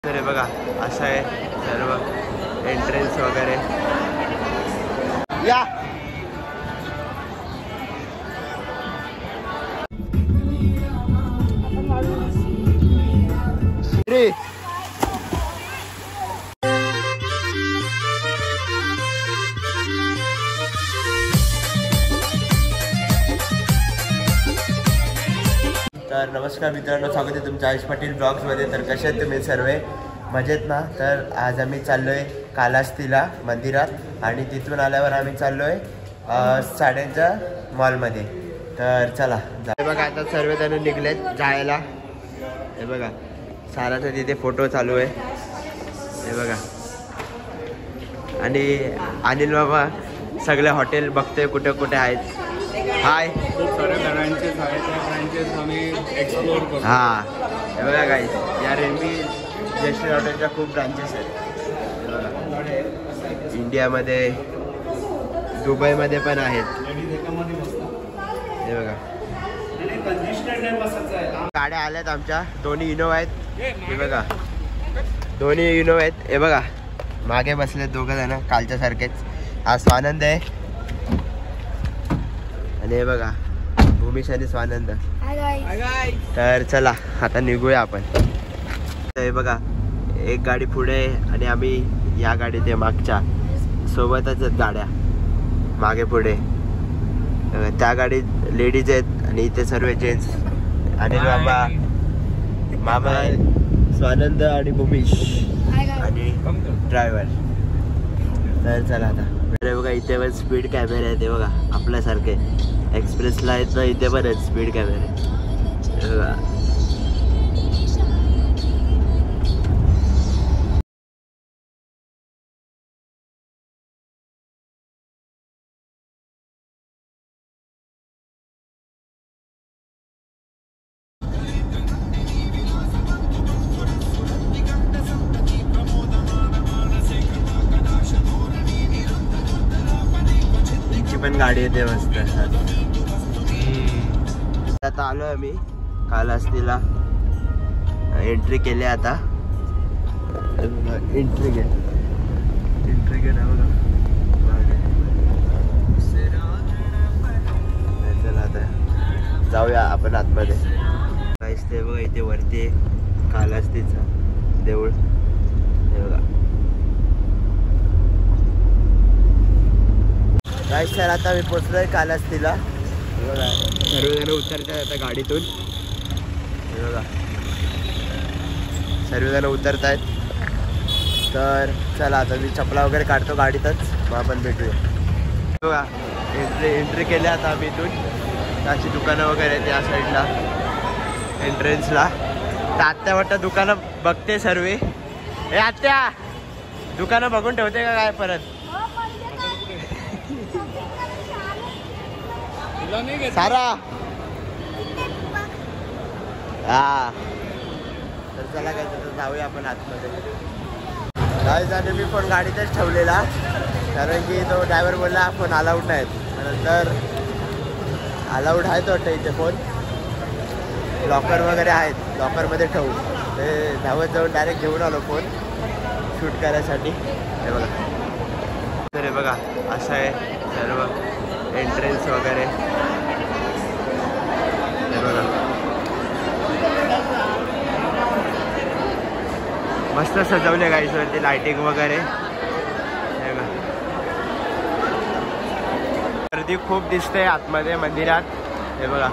तर हे बघा असं आहे सर्व एंट्रन्स वगैरे. या तर नमस्कार मित्रांनो, स्वागत आहे तुमच्या आयुष पाटील ब्लॉग्समध्ये. तर कसे आहेत तुम्ही सर्व? मजेत ना? तर आज आम्ही चाललो आहे कालास्तीला मंदिरात आणि तिथून आल्यावर आम्ही चाललो आहे साड्यांच्या मॉलमध्ये. तर चला हे बघा आता सर्वजण निघलेत जायला. हे बघा साराचा तिथे फोटो चालू आहे. हे बघा आणि अनिल बाबा सगळे हॉटेल बघतोय कुठे कुठे आहेत. हाय, खूप साऱ्या ब्रँचेस आम्ही एक्सप्लोर करतो. हां हे बघा गाईज, या रेल्वे जयश्री हॉटेलच्या खूप ब्रांचेस आहेत. हे बघा इंडियामध्ये, दुबईमध्ये पण आहेत. हे बघा गाड्या आल्यात आमच्या, दोन्ही इनोवा आहेत. हे बघा दोन्ही इनोवा आहेत. हे बघा मागे बसलेत दोघं जण कालच्या सारखेच. हा स्वानंद आहे आणि हे बघा भूमिश आणि स्वानंद. तर चला आता निघूया आपण. हे बघा एक गाडी पुढे आणि आम्ही या गाडीत आहे मागच्या, सोबतच आहेत गाड्या मागे पुढे. त्या गाडीत लेडीज आहेत आणि इथे सर्व जेंट्स. अनिल बाबा, मामा, स्वानंद आणि भूमिश आणि ड्रायव्हर. तर चला आता. अरे बघा इथे पण स्पीड कॅमेरे आहेत. हे बघा आपल्यासारखे एक्सप्रेसला आहेत ना, इथे पण आहेत स्पीड कॅमेरे. हे बघा पण गाडी येते मस्त. आता आलो आम्ही कालास्तीला, एंट्री केली आता. एंट्री गेट आहे बघा. चला आता जाऊया आपण आतमध्ये. काहीच ते बघा इथे वरती कालास्तीचं देऊळ. हे बघा गाईस, तर आता मी पोचलोय कालास्तीला. बघा सर्वजण उतरतात आता गाडीतून. हे बघा सर्वजण उतरत आहेत. तर चला आता मी चपला वगैरे काढतो गाडीतच, मग आपण भेटूया. बघा एंट्री केली आता आम्ही इथून. त्याची दुकानं वगैरे आहेत या साईडला एंट्रन्सला. तर आत्या वाटतं दुकानं बघते सर्व. हे आत्या दुकानं बघून ठेवते का काय परत? सारा हा. तर चला काय जाऊया आपण आतमध्ये. काय झालं, मी फोन गाडीतच ठेवलेला कारण की तो ड्रायव्हर बोलला फोन अलाउड नाहीत. नंतर अलाउड आहेत वाटतं इथे फोन. लॉकर वगैरे आहेत, लॉकरमध्ये ठेवू. ते धावत जाऊन डायरेक्ट घेऊन आलो फोन शूट करायसाठी. हे बघा तर हे बघा असं आहे सर्व एंट्रन्स वगैरे. हे बघा मस्त सजवले गाईसवरती लाइटिंग वगैरे. हे बघा गर्दी खूप दिसते आतमध्ये मंदिरात. हे बघा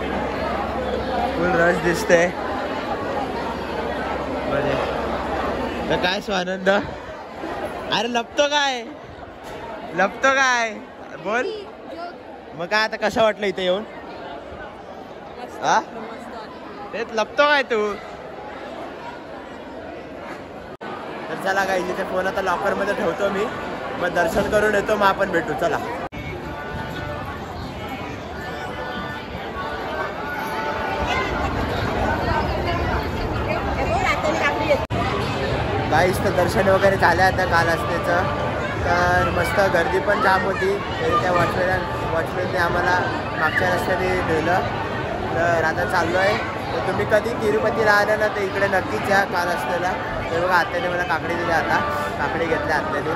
फुल रश दिसते मध्ये. तर काय स्वानंद, अरे लपतो काय बोल. मग काय आता कसं वाटलं इथे येऊन? हा तेच लपतो काय तू? तर चला काय इथे फोन आता लॉकरमध्ये ठेवतो मी, मग दर्शन करून येतो, मग आपण भेटू. चला गाईस, तर दर्शन वगैरे झालं आता कालास्तीचं. तर मस्त गर्दी पण जाम होती. तरी त्या वॉचमॅनने आम्हाला मागच्या रस्त्याने नेलं. तर आता चाललो आहे तर तुम्ही कधी तिरुपतीला आला ना तर इकडे नक्कीच या काल असलेला. ते बघा आत्याने मला काकडी दिली, आता काकडी घेतल्या आत्याने.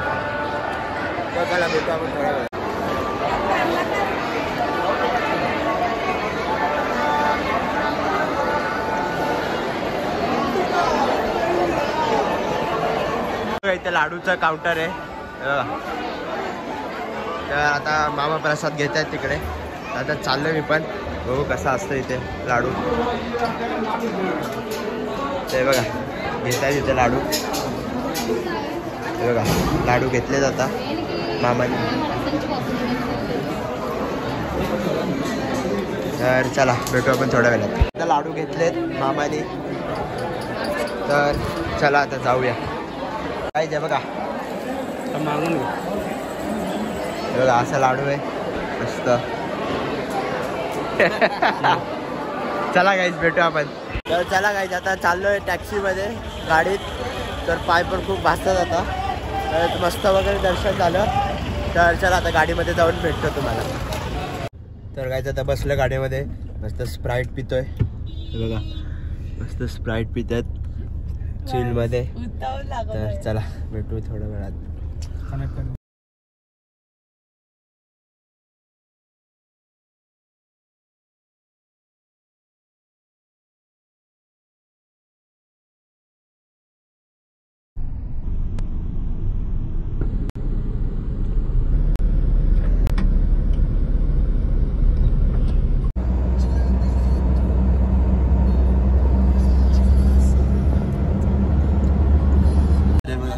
बघायला भेटू आपण थोड्या वेळ. इथे लाडूचं काउंटर आहे बघा. तर आता मामा प्रसाद घेत आहेत तिकडे. आता चाललो मी पण बघू कसा असतं इथे लाडू. ते बघा घेत आहेत इथे लाडू. हे बघा लाडू घेतले जाता मामाने. तर चला भेटू आपण थोड्या वेळात. आता लाडू घेतलेत मामाने, तर चला आता जाऊया. काय ते बघा मागून बघा असा लाडू आहे मस्त. चला गाईज भेटू आपण. तर चला गाईज आता चाललोय टॅक्सीमध्ये गाडीत. तर पाय पण खूप भासतात आता. तर मस्त वगैरे दर्शन झालं. तर चला आता गाडीमध्ये जाऊन भेटतो तुम्हाला. तर गाईज आता बसलं गाडीमध्ये, मस्त स्प्राईट पितोय. हे बघा मस्त स्प्राईट पितात चिलमध्ये. तर चला भेटू थोड्या वेळात.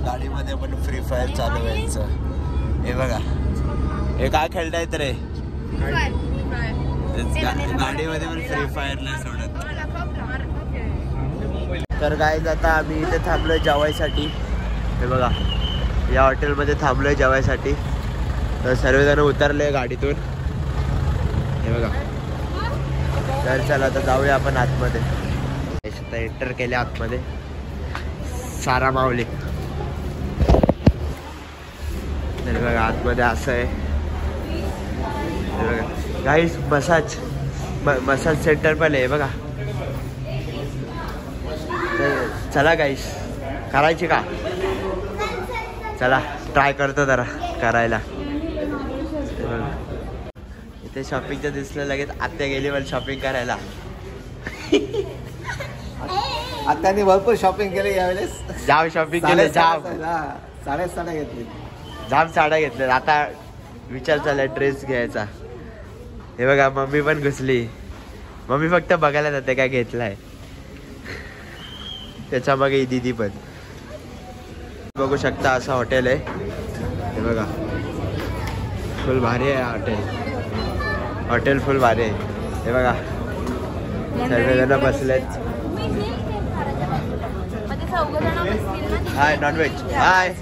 गाडीमध्ये पण फ्री फायर चालू व्हायचं. हे बघा हे काय खेळतायत रे. गाडीमध्ये पण फ्री फायर नाही सोडत. तर गाईज आता आम्ही इथे थांबलोय जेवायसाठी. हे बघा या हॉटेलमध्ये थांबलोय जेवायसाठी. तर सर्वजण उतरले गाडीतून. हे बघा. तर चला आता जाऊया आपण आतमध्ये. आता एंटर केले आतमध्ये. सारा माऊली. तर बघा आतमध्ये असं आहे. बघा गाईस मसाज सेंटर पण आहे बघा. तर चला गाईस करायची का. चला ट्राय करतो जरा करायला. इथे शॉपिंगचं दिसलं लगेच आत्या गेली मला शॉपिंग करायला. आत्याने भरपूर शॉपिंग केली यावेळेस. जाम शॉपिंग केलं. जाम साड्या घेतली. जाम साड्या घेतल्या. आता विचार चाललाय ड्रेस घ्यायचा. हे बघा मम्मी पण घुसली. मम्मी फक्त बघायला जाते काय घेतलाय. त्याच्या मागे दीदी पण. बघू शकता असं हॉटेल आहे. हे बघा फुल भारी आहे हॉटेल. हॉटेल फुल भारी आहे. हे बघा सर्वजण बसलेत. हाय नॉनव्हेज. हाय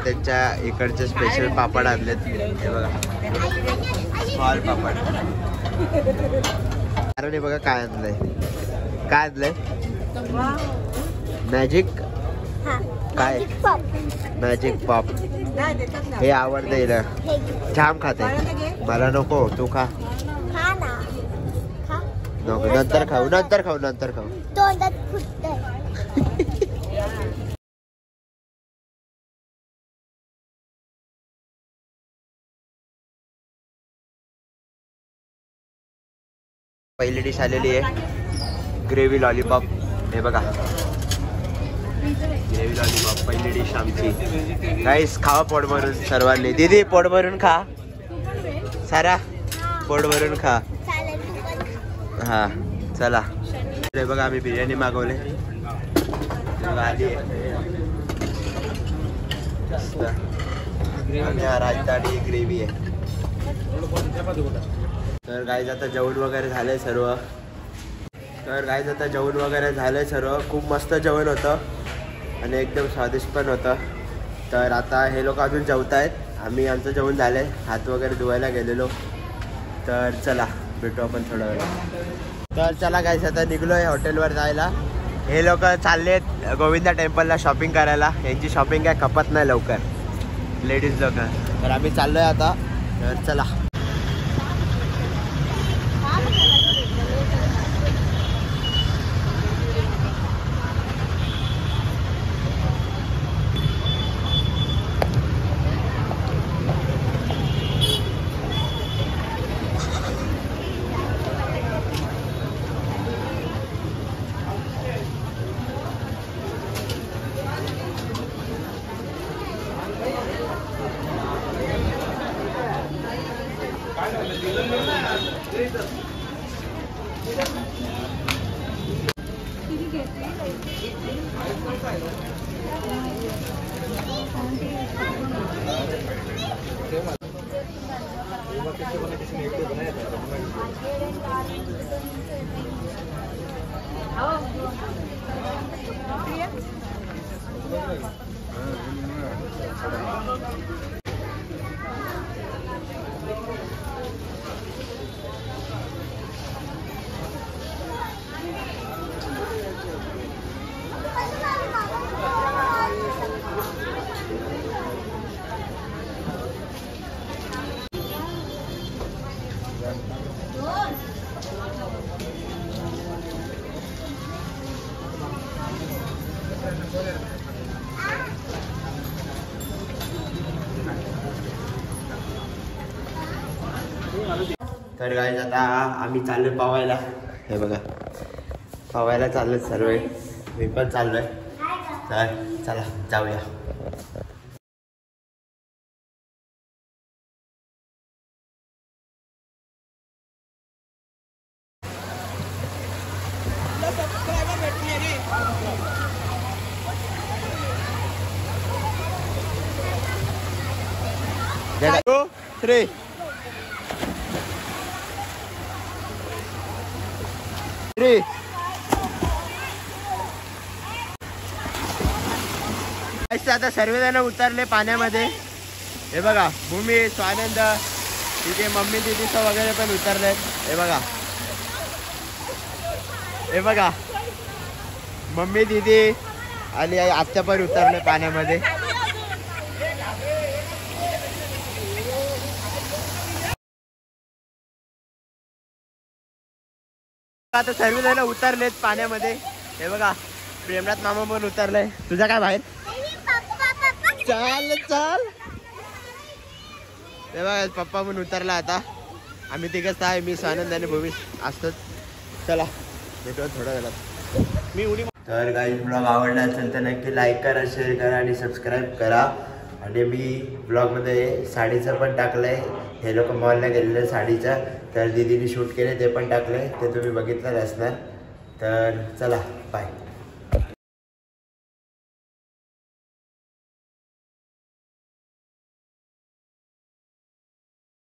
त्यांच्या इकडचे स्पेशल पापड आणलेत. हे बघा स्मॉल पापड. अरे बघा काय आणलंय. काय आणलंय. मॅजिक काय मॅजिक पॉप. हे आवडतं हिला. जाम खाते. मला नको तू खा. नको नंतर खाऊ नंतर खाऊ नंतर खाऊ. पहिली डिश आलेली आहे ग्रेव्ही लॉलीपॉप. हे बघा ग्रेव्ही लॉलीपॉप पहिली डिश आमची. गाईस खावा पोट भरून सर्वांनी. दीदी पोट भरून खा. सारा पोट भरून खा. हा चला. हे बघा आम्ही बिर्याणी मागवले. आली आणि रायता आणि ग्रेव्ही आहे. तर गाईज आता जेवण वगैरे झालंय सर्व. खूप मस्त जेवण होतं आणि एकदम स्वादिष्ट पण होतं. तर आता हे लोक अजून जेवतायत. आम्ही आमचं जेवण झालंय. हात वगैरे धुवायला गेलेलो. तर चला भेटू आपण थोडा वेळ. तर चला गाईज आता निघलोय हॉटेलवर जायला. हे लोक चाललेत गोविंदा टेम्पलला शॉपिंग करायला. यांची शॉपिंग काय खपत नाही लवकर लेडीज लोक. तर आम्ही चाललोय आता. तर चला. तर गाईज आता आम्ही चाललोय पावायला. हे बघा पावायला चाललोय सर्व, मी पण चाललोय. तर चला जाऊया. Go, 3. आता सर्वजण उतरले पाण्यामध्ये. हे बघा भूमी, स्वानंद, तिथे मम्मी दीदीचं वगैरे पण उतरले. हे बघा, हे बघा मम्मी दीदी आणि आत्या पण उतरले पाण्यामध्ये. आता सर्वजण उतरलेत पाण्यामध्ये. हे बघा प्रेमनाथ मामा पण उतरलाय. तुझा काय बाहेर? चाल चाल. हे बघा पप्पा पण उतरला. आता आम्ही तिघच आहे, मी स्वानंद आणि भूमी असतोच. चला भेटू थोड्या वेळात. मी उडी. तर काही ब्लॉग आवडला असेल तर नक्की लाईक करा, शेअर करा आणि सबस्क्राईब करा. आणि मी ब्लॉगमध्ये साडीचं पण टाकलंय. हे लोक मॉलला गेलेले साडीचा, तर दीदीने शूट केले ते पण टाकले, ते तुम्ही बघितलं असणार. तर चला बाय.